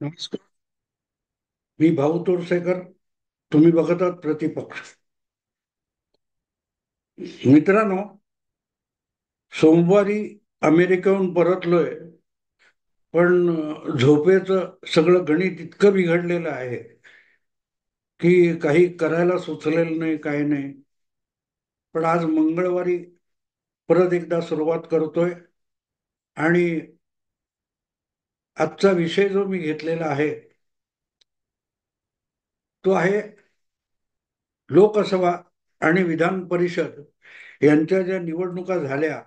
नमस्कार. मी भाऊ तोरसेकर. तुम्ही बघत आहात प्रतिपक्ष. मित्रांनो, सोमवारी अमेरिकेहून परतलोय. पण झोपेचं सगळं गणित इतकं बिघडलेलं आहे की काही करायला सुचलेलं नाही, काही नाही. पण आज मंगळवारी परत एकदा सुरुवात करतोय. आणि आजचा विषय जो मी घेतलेला आहे तो आहे लोकसभा आणि विधान परिषद यांच्या ज्या निवडणुका झाल्या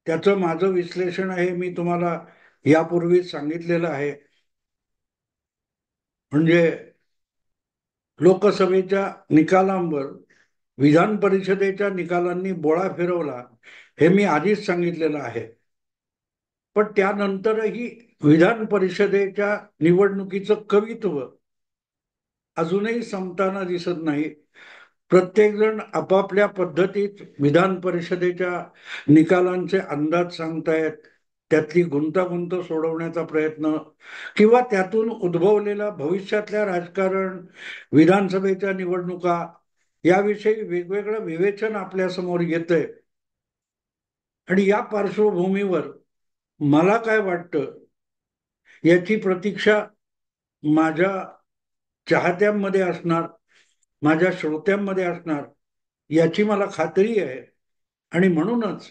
त्याचं माझं विश्लेषण आहे. मी तुम्हाला यापूर्वीच सांगितलेलं आहे. म्हणजे लोकसभेच्या निकालांवर विधान परिषदेच्या निकालांनी बोळा फिरवला, हे मी आधीच सांगितलेलं आहे. पण त्यानंतरही विधान परिषदेच्या निवडणुकीचं कवित्व अजूनही संपताना दिसत नाही. प्रत्येक जण आपापल्या पद्धतीत विधान परिषदेच्या निकालांचे अंदाज सांगतायत, त्यातली गुंतागुंत सोडवण्याचा प्रयत्न किंवा त्यातून उद्भवलेला भविष्यातल्या राजकारण, विधानसभेच्या निवडणुका याविषयी वेगवेगळं विवेचन आपल्या समोर येतंय. आणि या पार्श्वभूमीवर मला काय वाटतं याची प्रतीक्षा माझ्या चाहत्यांमध्ये असणार, माझ्या श्रोत्यांमध्ये असणार याची मला खात्री आहे. आणि म्हणूनच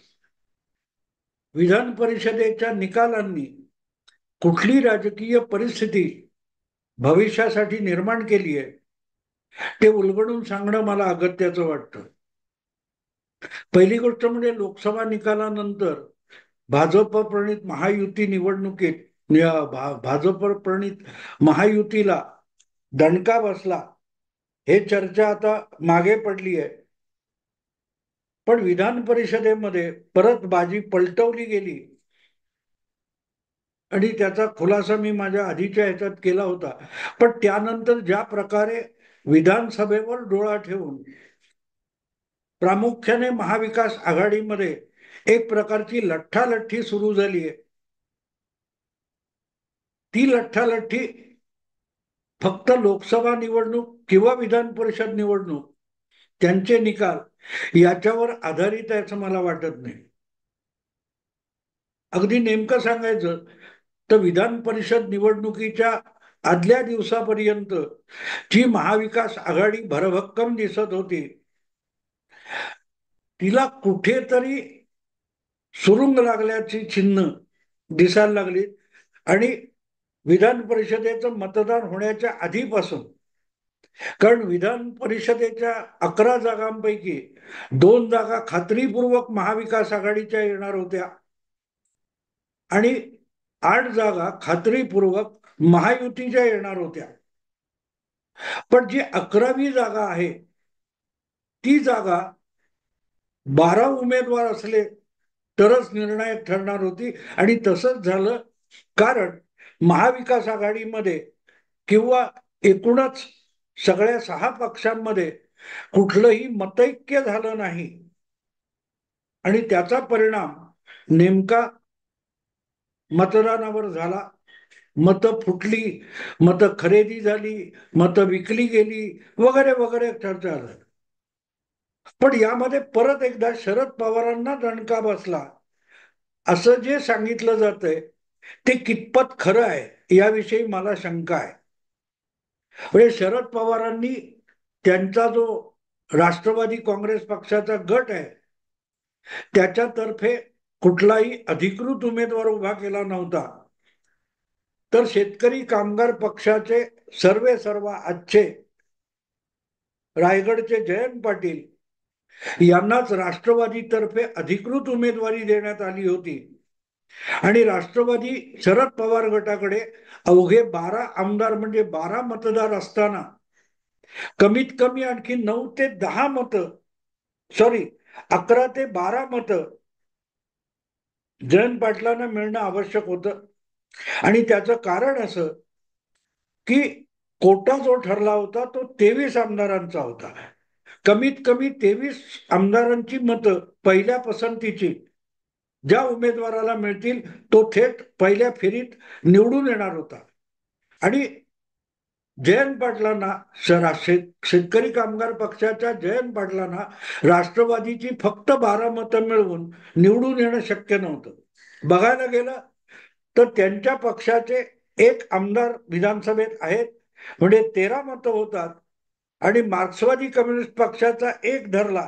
विधान परिषदेच्या निकालांनी कुठली राजकीय परिस्थिती भविष्यासाठी निर्माण केली आहे ते उलगडून सांगणं मला अगत्याचं वाटतं. पहिली गोष्ट म्हणजे लोकसभा निकालानंतर भाजप प्रणित महायुती निवडणुकीत भाजप प्रणित महायुतीला दणका बसला, हे चर्चा आता मागे पडली आहे. पण विधान परिषदेमध्ये परत बाजी पलटवली गेली आणि त्याचा खुलासा मी माझ्या आधीच्या ह्याच्यात केला होता. पण त्यानंतर ज्या प्रकारे विधानसभेवर डोळा ठेवून प्रामुख्याने महाविकास आघाडीमध्ये एक प्रकारची लठ्ठालठ्ठी सुरू झाली आहे, ती लठ्ठालठ्ठी फक्त लोकसभा निवडणूक किंवा विधान परिषद निवडणूक त्यांचे निकाल याच्यावर आधारित आहे असं मला वाटत नाही. अगदी नेमकं सांगायचं तर विधान परिषद निवडणुकीच्या आदल्या दिवसापर्यंत जी महाविकास आघाडी भरभक्कम दिसत होती तिला कुठेतरी सुरुंग लागल्याची चिन्ह दिसायला लागली. आणि विधान परिषदेचं मतदान होण्याच्या आधीपासून, कारण विधान परिषदेच्या 11 जागांपैकी 2 जागा खात्रीपूर्वक महाविकास आघाडीच्या येणार होत्या आणि 8 जागा खात्रीपूर्वक महायुतीच्या येणार होत्या. पण जी 11वी जागा आहे ती जागा 12 उमेदवार असले तरच निर्णायक ठरणार होती. आणि तसंच झालं, कारण महाविकास आघाडीमध्ये किंवा एकूणच सगळ्या 6 पक्षांमध्ये कुठलंही मतैक्य झालं नाही. आणि त्याचा परिणाम नेमका मतदानावर झाला. मतं फुटली, मतं खरेदी झाली, मतं विकली गेली, वगैरे वगैरे चर्चा झाली. पण यामध्ये परत एकदा शरद पवारांना दणका बसला असं जे सांगितलं जातंय ते कितपत खरं आहे याविषयी मला शंका आहे. म्हणजे शरद पवारांनी त्यांचा जो राष्ट्रवादी काँग्रेस पक्षाचा गट आहे त्याच्यातर्फे कुठलाही अधिकृत उमेदवार उभा केला नव्हता. तर शेतकरी कामगार पक्षाचे सर्वे सर्वा आजचे रायगडचे जयंत पाटील यांनाच राष्ट्रवादीतर्फे अधिकृत उमेदवारी देण्यात आली होती. आणि राष्ट्रवादी शरद पवार गटाकडे अवघे 12 आमदार म्हणजे 12 मतदार असताना कमीत कमी आणखी 9 ते 10 मतं, सॉरी 11 ते 12 मतं जयंत पाटलांना मिळणं आवश्यक होतं. आणि त्याचं कारण असं की कोटा जो ठरला होता तो 23 आमदारांचा होता. कमीत कमी 23 आमदारांची मतं पहिल्या पसंतीची ज्या उमेदवाराला मिळतील तो थेट पहिल्या फेरीत निवडून येणार होता. आणि जयंत पाटलांना शेतकरी कामगार पक्षाच्या जयंत पाटलांना राष्ट्रवादीची फक्त 12 मतं मिळवून निवडून येणं शक्य नव्हतं. बघायला गेलं तर त्यांच्या पक्षाचे एक आमदार विधानसभेत आहेत, म्हणजे 13 मतं होतात. आणि मार्क्सवादी कम्युनिस्ट पक्षाचा एक धरला,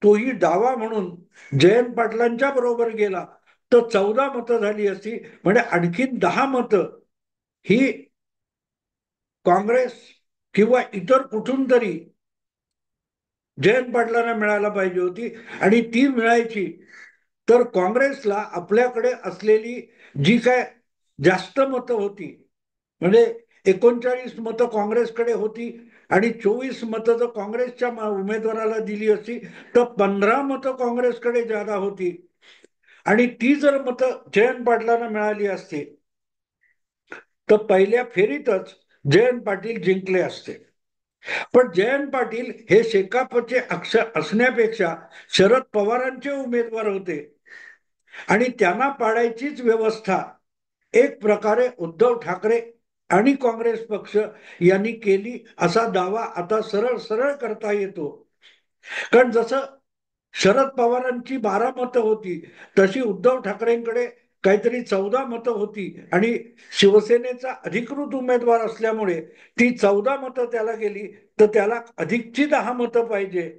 तोही डावा म्हणून जयंत पाटलांच्या बरोबर गेला तर 14 मतं झाली असती. म्हणजे आणखीन 10 मतं ही काँग्रेस किंवा इतर कुठून तरी जयंत पाटलांना मिळायला पाहिजे होती. आणि ती मिळायची तर काँग्रेसला आपल्याकडे असलेली जी काय जास्त मतं होती, म्हणजे 39 मतं काँग्रेसकडे होती आणि 24 मतं जर काँग्रेसच्या उमेदवाराला दिली असती तर 15 मतं काँग्रेसकडे जादा होती. आणि ती जर मतं जयंत पाटलांना मिळाली असती तर पहिल्या फेरीतच जयंत पाटील जिंकले असते. पण जयंत पाटील हे शेकापचे असण्यापेक्षा शरद पवारांचे उमेदवार होते आणि त्यांना पाडायचीच व्यवस्था एक प्रकारे उद्धव ठाकरे आणि काँग्रेस पक्ष यांनी केली असा दावा आता सरळ सरळ करता येतो. कारण जसं शरद पवारांची 12 मतं होती तशी उद्धव ठाकरेंकडे काहीतरी 14 मतं होती आणि शिवसेनेचा अधिकृत उमेदवार असल्यामुळे ती 14 मतं त्याला गेली तर त्याला अधिकची 10 मतं पाहिजे,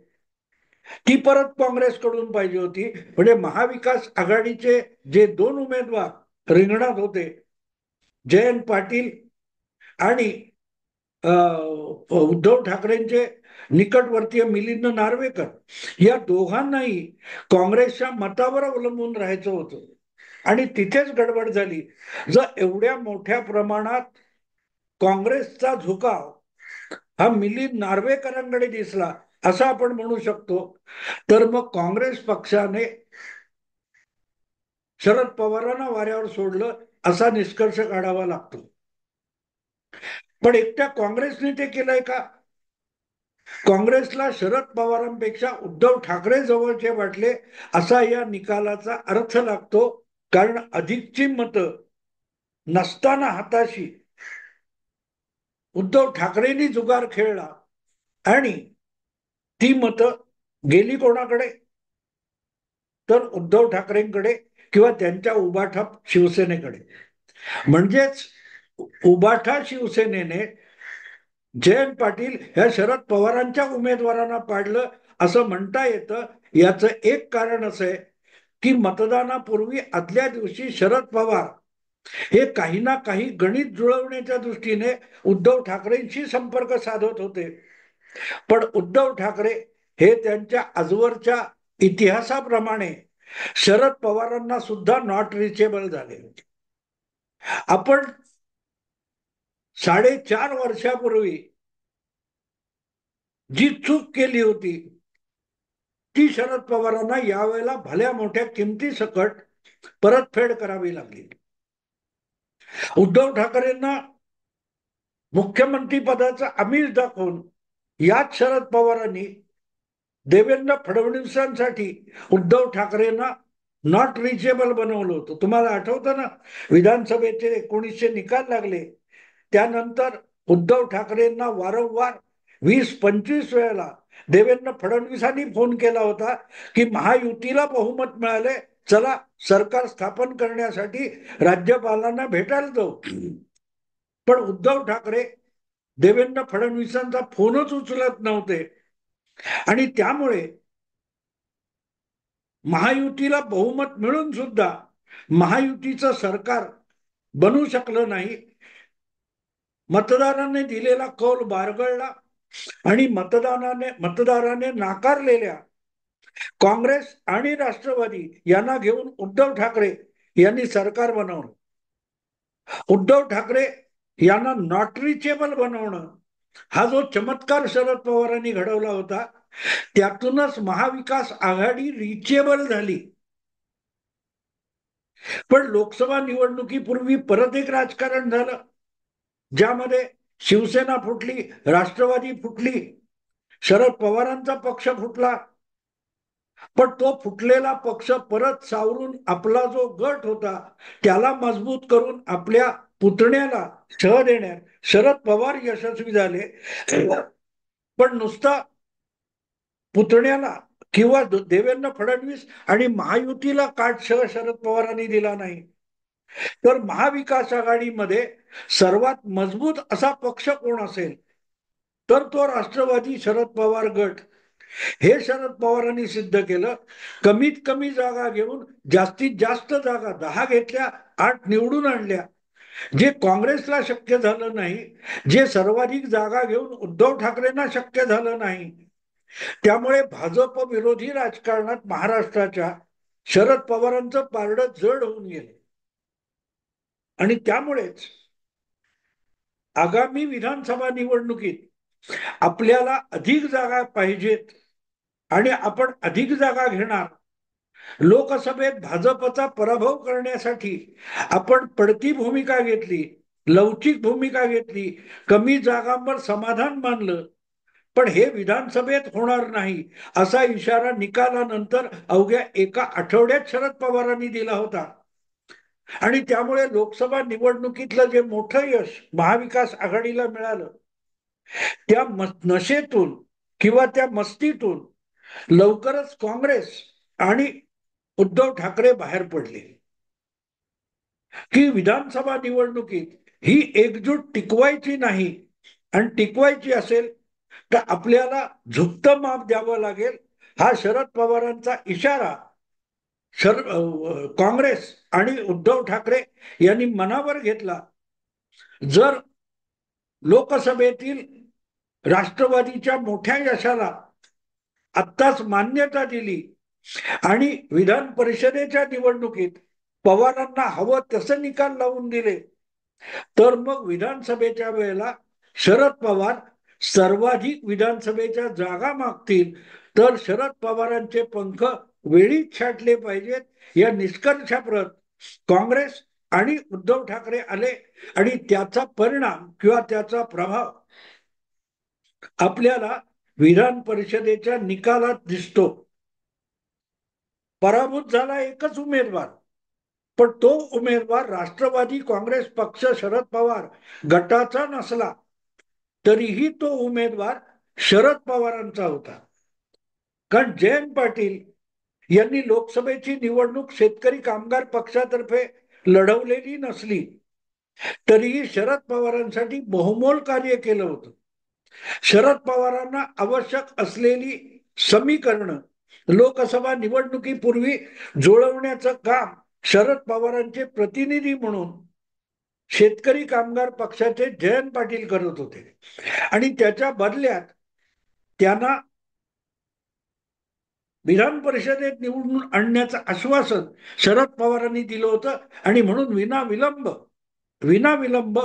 ती परत काँग्रेसकडून पाहिजे होती. म्हणजे महाविकास आघाडीचे जे दोन उमेदवार रिंगणात होते, जयंत पाटील आणि उद्धव ठाकरेंचे निकटवर्तीय मिलिंद नार्वेकर, या दोघांनाही काँग्रेसच्या मतावर अवलंबून राहायचं होतं आणि तिथेच गडबड झाली. जर एवढ्या मोठ्या प्रमाणात काँग्रेसचा झुकाव हा मिलिंद नार्वेकरांकडे दिसला असं आपण म्हणू शकतो, तर मग काँग्रेस पक्षाने शरद पवारांना वाऱ्यावर सोडलं असा निष्कर्ष काढावा लागतो. पण एकट्या काँग्रेसने ते केलंय का? काँग्रेसला शरद पवारांपेक्षा उद्धव ठाकरे जवळचे वाटले असा या निकालाचा अर्थ लागतो. कारण अधिकची मतं नसताना हाताशी उद्धव ठाकरेंनी जुगार खेळला आणि ती मतं गेली कोणाकडे, तर उद्धव ठाकरेंकडे किंवा त्यांच्या उबाठा शिवसेनेकडे. म्हणजेच उबाठा शिवसेनेने जयंत पाटील ह्या शरद पवारांच्या उमेदवारांना पाडलं असं म्हणता येतं. याचं एक कारण असं आहे की मतदानापूर्वी आदल्या दिवशी शरद पवार हे काही ना काही गणित जुळवण्याच्या दृष्टीने उद्धव ठाकरेंशी संपर्क साधत होते. पण उद्धव ठाकरे हे त्यांच्या आजवरच्या इतिहासाप्रमाणे शरद पवारांना सुद्धा नॉट रिचेबल झाले. आपण 4.5 वर्षापूर्वी जी चूक केली होती ती शरद पवारांना यावेळेला भल्या मोठ्या किमती सकट परतफेड करावी लागली. उद्धव ठाकरेंना मुख्यमंत्री पदाचा आमिष दाखवून याच शरद पवारांनी देवेंद्र फडणवीसांसाठी उद्धव ठाकरेंना नॉट रिचेबल बनवलं होतं. तुम्हाला आठवतं ना, विधानसभेचे 1900 निकाल लागले त्यानंतर उद्धव ठाकरेंना वारंवार 20-25 वेळेला देवेंद्र फडणवीसांनी फोन केला होता की महायुतीला बहुमत मिळाले, चला सरकार स्थापन करण्यासाठी राज्यपालांना भेटायला जाऊ. पण उद्धव ठाकरे देवेंद्र फडणवीसांचा फोनच उचलत नव्हते आणि त्यामुळे महायुतीला बहुमत मिळून सुद्धा महायुतीचं सरकार बनू शकलं नाही. मतदारांनी दिलेला कौल बारगळला आणि मतदाराने नाकारलेल्या काँग्रेस आणि राष्ट्रवादी यांना घेऊन उद्धव ठाकरे यांनी सरकार बनवलं. उद्धव ठाकरे यांना नॉट रिचेबल बनवणं हा जो चमत्कार शरद पवारांनी घडवला होता त्यातूनच महाविकास आघाडी रिचेबल झाली. पण लोकसभा निवडणुकीपूर्वी परत एक राजकारण झालं ज्यामध्ये शिवसेना फुटली, राष्ट्रवादी फुटली, शरद पवारांचा पक्ष फुटला. पण तो फुटलेला पक्ष परत सावरून आपला जो गट होता त्याला मजबूत करून आपल्या पुतण्याला शह देण्यात शरद पवार यशस्वी झाले. पण नुसता पुतण्याला किंवा देवेंद्र फडणवीस आणि महायुतीला काटछळ शरद पवारांनी दिला नाही, तर महाविकास आघाडीमध्ये सर्वात मजबूत असा पक्ष कोण असेल तर तो राष्ट्रवादी शरद पवार गट. हे शरद पवारांनी सिद्ध केलं. कमीत कमी जागा घेऊन जास्तीत जास्त जागा 10 घेतल्या, 8 निवडून आणल्या, जे काँग्रेसला शक्य झालं नाही, जे सर्वाधिक जागा घेऊन उद्धव ठाकरेंना शक्य झालं नाही. त्यामुळे भाजप विरोधी राजकारणात महाराष्ट्राच्या शरद पवारांचं पारडं जड होऊन गेलं. आणि त्यामुळेच आगामी विधानसभा निवडणुकीत आपल्याला अधिक जागा पाहिजेत आणि आपण अधिक जागा घेणार. लोकसभेत भाजपचा पराभव करण्यासाठी आपण पडती भूमिका घेतली, लवचिक भूमिका घेतली, कमी जागांवर समाधान मानलं. पण हे विधानसभेत होणार नाही असा इशारा निकालानंतर अवघ्या एका आठवड्यात शरद पवारांनी दिला होता. आणि त्यामुळे लोकसभा निवडणुकीतलं जे मोठं यश महाविकास आघाडीला मिळालं, त्या नशेतून किंवा त्या मस्तीतून लवकरच काँग्रेस आणि उद्धव ठाकरे बाहेर पडले. की विधानसभा निवडणुकीत ही एकजूट टिकवायची नाही, आणि टिकवायची असेल तर आपल्याला झुकतं माप द्यावं लागेल. हा शरद पवारांचा इशारा काँग्रेस आणि उद्धव ठाकरे यांनी मनावर घेतला. जर लोकसभेतील राष्ट्रवादीच्या मोठ्या यशाला आत्ताच मान्यता दिली आणि विधान परिषदेच्या निवडणुकीत पवारांना हवं तसं निकाल लावून दिले, तर मग विधानसभेच्या वेळेला शरद पवार सर्वाधिक विधानसभेच्या जागा मागतील. तर शरद पवारांचे पंख वेळीच छाटले पाहिजेत या निष्कर्षाप्रत काँग्रेस आणि उद्धव ठाकरे आले. आणि त्याचा परिणाम किंवा त्याचा प्रभाव आपल्याला विधान परिषदेच्या निकालात दिसतो. पराभूत झाला एकच उमेदवार, पण तो उमेदवार राष्ट्रवादी काँग्रेस पक्ष शरद पवार गटाचा नसला तरीही तो उमेदवार शरद पवारांचा होता. कारण जयंत पाटील यांनी लोकसभेची निवडणूक शेतकरी कामगार पक्षातर्फे लढवलेली नसली तरीही शरद पवारांसाठी बहुमोल कार्य केलं होतं. शरद पवारांना आवश्यक असलेली समीकरणं लोकसभा निवडणुकीपूर्वी जुळवण्याचं काम शरद पवारांचे प्रतिनिधी म्हणून शेतकरी कामगार पक्षाचे जयंत पाटील करत होते. आणि त्याच्या बदल्यात त्यांना विधान परिषदेत निवडून आणण्याचं आश्वासन शरद पवारांनी दिलं होतं. आणि म्हणून विनाविलंब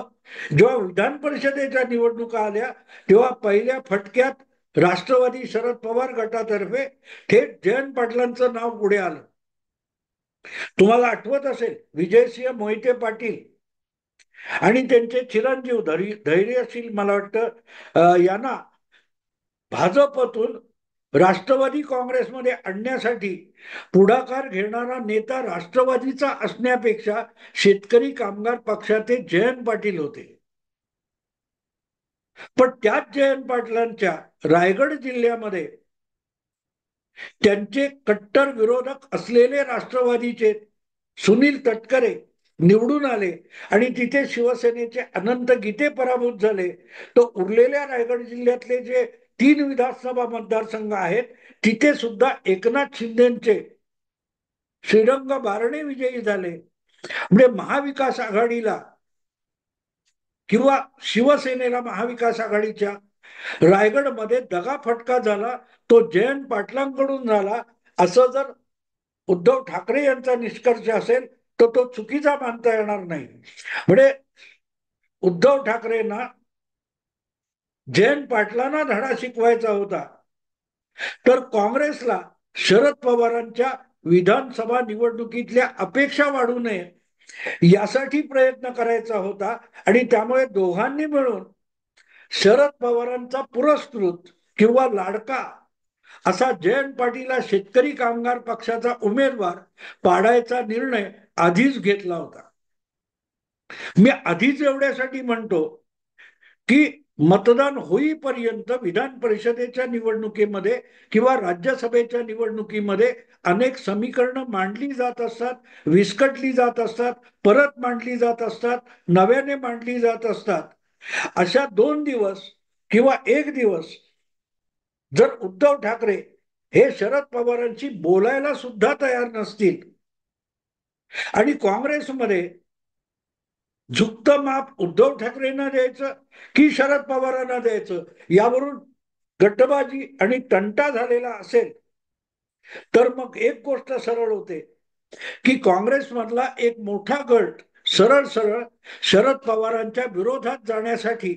जेव्हा विधान परिषदेच्या निवडणुका आल्या तेव्हा पहिल्या फटक्यात राष्ट्रवादी शरद पवार गटातर्फे थेट जयंत पाटलांचं नाव पुढे आलं. तुम्हाला आठवत असेल विजयसिंह मोहिते पाटील आणि त्यांचे चिरंजीव धैर्यशील मला वाटतं यांना भाजपतून राष्ट्रवादी काँग्रेसमध्ये आणण्यासाठी पुढाकार घेणारा नेता राष्ट्रवादीचा असण्यापेक्षा शेतकरी कामगार पक्षाचे जयंत पाटील होते. पण त्याच जयंत पाटलांच्या रायगड जिल्ह्यामध्ये त्यांचे कट्टर विरोधक असलेले राष्ट्रवादीचे सुनील तटकरे निवडून आले आणि तिथे शिवसेनेचे अनंत गीते पराभूत झाले. तर उरलेल्या रायगड जिल्ह्यातले जे 3 विधानसभा मतदारसंघ आहेत तिथे सुद्धा एकनाथ शिंदेचे श्रीरंग बारणे विजयी झाले. म्हणजे महाविकास आघाडीला किंवा शिवसेनेला महाविकास आघाडीच्या रायगडमध्ये दगाफटका झाला तो जयंत पाटलांकडून झाला. असं जर उद्धव ठाकरे यांचा निष्कर्ष असेल तर तो चुकीचा मानता येणार नाही. म्हणजे उद्धव ठाकरेंना जयंत पाटलांना धडा शिकवायचा होता, तर काँग्रेसला शरद पवारांच्या विधानसभा निवडणुकीतल्या अपेक्षा वाढू नये यासाठी प्रयत्न करायचा होता. आणि त्यामुळे दोघांनी मिळून शरद पवारांचा पुरस्कृत किंवा लाडका असा जयंत पाटील शेतकरी कामगार पक्षाचा उमेदवार पाडायचा निर्णय आधीच घेतला होता. मी आधीच एवढ्यासाठी म्हणतो की मतदान होईपर्यंत विधान परिषदेच्या निवडणुकीमध्ये किंवा राज्यसभेच्या निवडणुकीमध्ये अनेक समीकरणं मांडली जात असतात, विस्कटली जात असतात, परत मांडली जात असतात, नव्याने मांडली जात असतात. अशा 2 दिवस किंवा 1 दिवस जर उद्धव ठाकरे हे शरद पवारांशी बोलायला सुद्धा तयार नसतील आणि काँग्रेसमध्ये झुकतं माप उद्धव ठाकरेंना द्यायचं की शरद पवारांना द्यायचं यावरून गटबाजी आणि तंटा झालेला असेल, तर मग एक गोष्ट सरळ होते की काँग्रेसमधला एक मोठा गट सरळ सरळ शरद पवारांच्या विरोधात जाण्यासाठी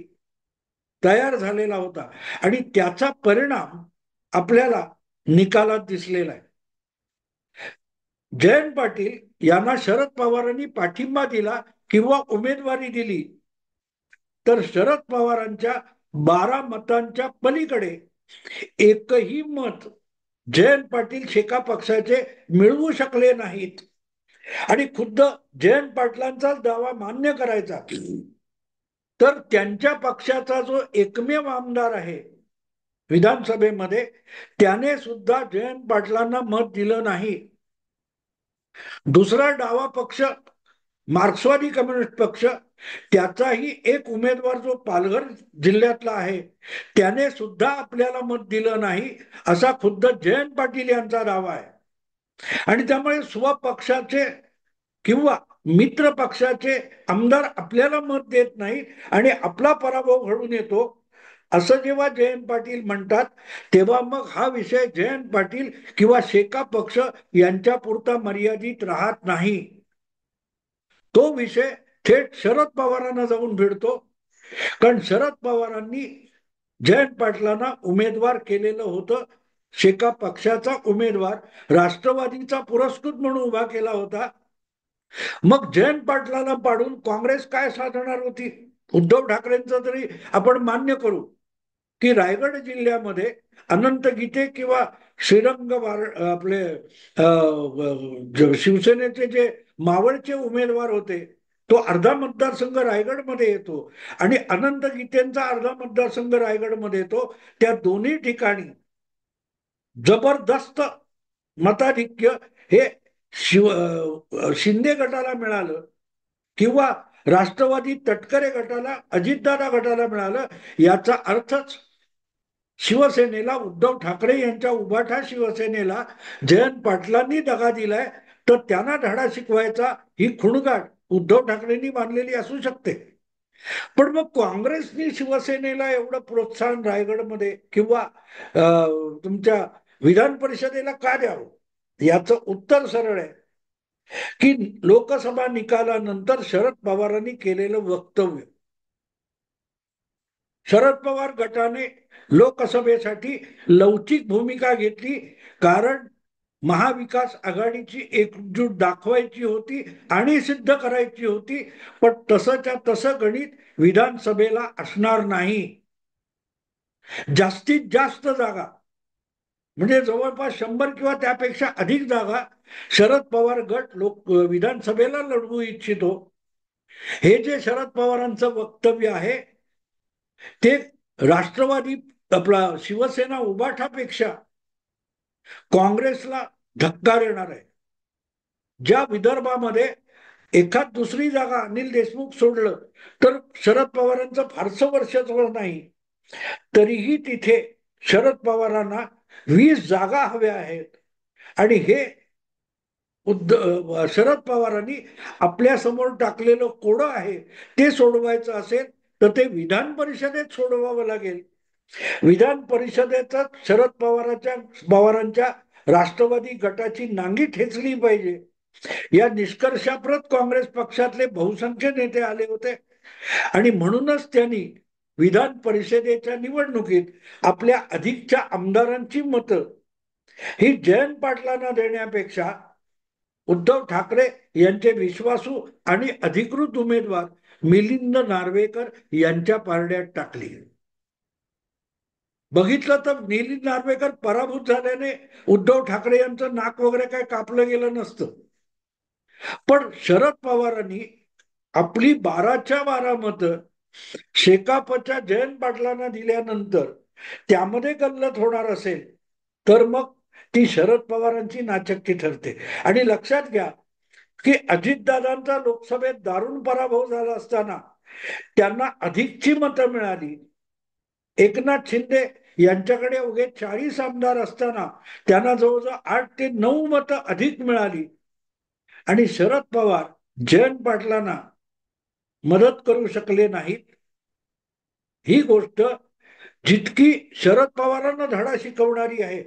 तयार झालेला होता आणि त्याचा परिणाम आपल्याला निकालात दिसलेला आहे. जयंत पाटील यांना शरद पवारांनी पाठिंबा दिला किंवा उमेदवारी दिली तर शरद पवारांच्या 12 मतांच्या पलीकडे एकही मत जयंत पाटील शेका पक्षाचे मिळवू शकले नाहीत. आणि खुद्द जयंत पाटलांचाच दावा मान्य करायचा तर त्यांच्या पक्षाचा जो एकमेव आमदार आहे विधानसभेमध्ये त्याने सुद्धा जयंत पाटलांना मत दिलं नाही. दुसरा डावा पक्ष मार्क्सवादी कम्युनिस्ट पक्ष त्याचाही एक उमेदवार जो पालघर जिल्ह्यातला आहे त्याने सुद्धा आपल्याला मत दिलं नाही असा खुद्द जयंत पाटील यांचा दावा आहे. आणि त्यामुळे स्वपक्षाचे किंवा मित्र पक्षाचे आमदार आपल्याला मत देत नाहीत आणि आपला पराभव घडून येतो असं जेव्हा जयंत पाटील म्हणतात तेव्हा मग हा विषय जयंत पाटील किंवा शेका पक्ष यांच्या पुरता मर्यादित राहत नाही. तो विषय थेट शरद पवारांना जाऊन भिडतो. कारण शरद पवारांनी जयंत पाटलांना उमेदवार केलेलं होतं. शेका पक्षाचा उमेदवार राष्ट्रवादीचा पुरस्कृत म्हणून उभा केला होता. मग जयंत पाटलांना पाडून काँग्रेस काय साधणार होती. उद्धव ठाकरेंचं तरी आपण मान्य करू की रायगड जिल्ह्यामध्ये अनंत गीते किंवा श्रीरंग आपले शिवसेनेचे जे मावळचे उमेदवार होते तो अर्धा मतदारसंघ रायगडमध्ये येतो आणि अनंत गीतेंचा अर्धा मतदारसंघ रायगडमध्ये येतो. त्या दोन्ही ठिकाणी जबरदस्त मताधिक्य हे शिंदे गटाला मिळालं किंवा राष्ट्रवादी तटकरे गटाला अजितदादा गटाला मिळालं. याचा अर्थच शिवसेनेला उद्धव ठाकरे यांच्या उभाठा शिवसेनेला जयंत पाटलांनी दगा दिलाय तर त्यांना धडा शिकवायचा ही खुणगाट उद्धव ठाकरेंनी मानलेली असू शकते. पण मग काँग्रेसनी शिवसेनेला एवढं प्रोत्साहन रायगडमध्ये किंवा तुमच्या विधान परिषदेला का द्यावं. याचं उत्तर सरळ आहे की लोकसभा निकालानंतर शरद पवारांनी केलेलं वक्तव्य शरद पवार गटाने लोकसभेसाठी लवचिक भूमिका घेतली कारण महाविकास आघाडीची एकजूट दाखवायची होती आणि सिद्ध करायची होती. पण तसंच्या तसं गणित विधानसभेला असणार नाही. जास्तीत जास्त जागा म्हणजे जवळपास 100 किंवा त्यापेक्षा अधिक जागा शरद पवार गट विधानसभेला लढवू इच्छितो. हे जे शरद पवारांचं वक्तव्य आहे ते राष्ट्रवादी आपला शिवसेना उभाठापेक्षा काँग्रेसला धक्का देणार आहे. ज्या विदर्भामध्ये एखाद दुसरी जागा अनिल देशमुख सोडलं तर शरद पवारांचं फारसं वर्षाचं नाही तरीही तिथे शरद पवारांना 20 जागा हव्या आहेत आणि हे शरद पवारांनी आपल्या समोर टाकलेलं कोडं आहे ते सोडवायचं असेल तर ते विधान परिषदेत सोडवावं लागेल. विधान परिषदेचा शरद पवारांच्या राष्ट्रवादी गटाची नांगी ठेचली पाहिजे या निष्कर्षाप्रत काँग्रेस पक्षातले बहुसंख्य नेते आले होते आणि म्हणूनच त्यांनी विधान परिषदेच्या निवडणुकीत आपल्या अधिकच्या आमदारांची मतं ही जयंत पाटलांना देण्यापेक्षा उद्धव ठाकरे यांचे विश्वासू आणि अधिकृत उमेदवार मिलिंद नार्वेकर यांच्या पारड्यात टाकली. बघितलं तर मिलिंद नार्वेकर पराभूत झाल्याने उद्धव ठाकरे यांचं नाक वगैरे काय कापलं गेलं नसतं. पण शरद पवारांनी आपली 12च्या 12 मतं शेकापच्या जयंत पाटलांना दिल्यानंतर त्यामध्ये गल्लत होणार असेल तर मग ती शरद पवारांची नाचक्की ठरते. आणि लक्षात घ्या की अजितदादांचा लोकसभेत दारुण पराभव झाला असताना त्यांना अधिकची मतं मिळाली. एकनाथ शिंदे यांच्याकडे उगे 40 आमदार असताना त्यांना जवळजवळ 8 ते 9 मतं अधिक मिळाली. आणि शरद पवार जयंत पाटलांना मदत करू शकले नाहीत. ही गोष्ट जितकी शरद पवारांना धडा शिकवणारी आहे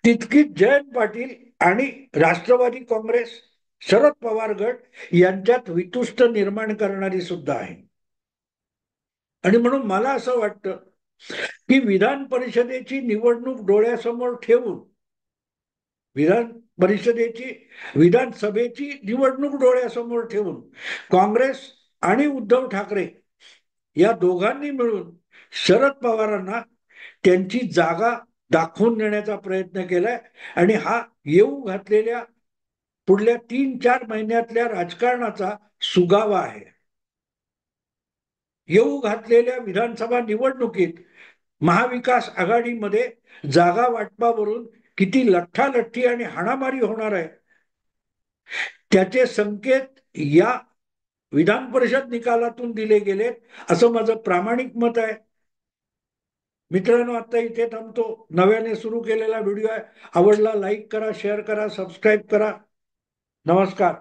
तितकीच जयंत पाटील आणि राष्ट्रवादी काँग्रेस शरद पवार गट यांच्यात वितुष्ट निर्माण करणारी सुद्धा आहे. आणि म्हणून मला असं वाटतं की विधान परिषदेची निवडणूक डोळ्यासमोर ठेवून विधान परिषदेची विधानसभेची निवडणूक डोळ्यासमोर ठेवून काँग्रेस आणि उद्धव ठाकरे या दोघांनी मिळून शरद पवारांना त्यांची जागा दाखवून देण्याचा प्रयत्न केलाय. आणि हा येऊ घातलेल्या पुढल्या 3-4 महिन्यातल्या राजकारणाचा सुगावा आहे. येऊ घातलेल्या विधानसभा निवडणुकीत महाविकास आघाडीमध्ये जागा वाटपावरून किती लठ्ठालठ्ठी आणि हाणामारी होणार आहे त्याचे संकेत या विधान परिषद निकालातून दिले गेलेत असं माझं प्रामाणिक मत आहे. मित्रांनो, आता इथे थांबतो. नव्याने सुरू केलेला व्हिडिओ आहे, आवडला लाईक करा, शेअर करा, सबस्क्राईब करा. नमस्कार.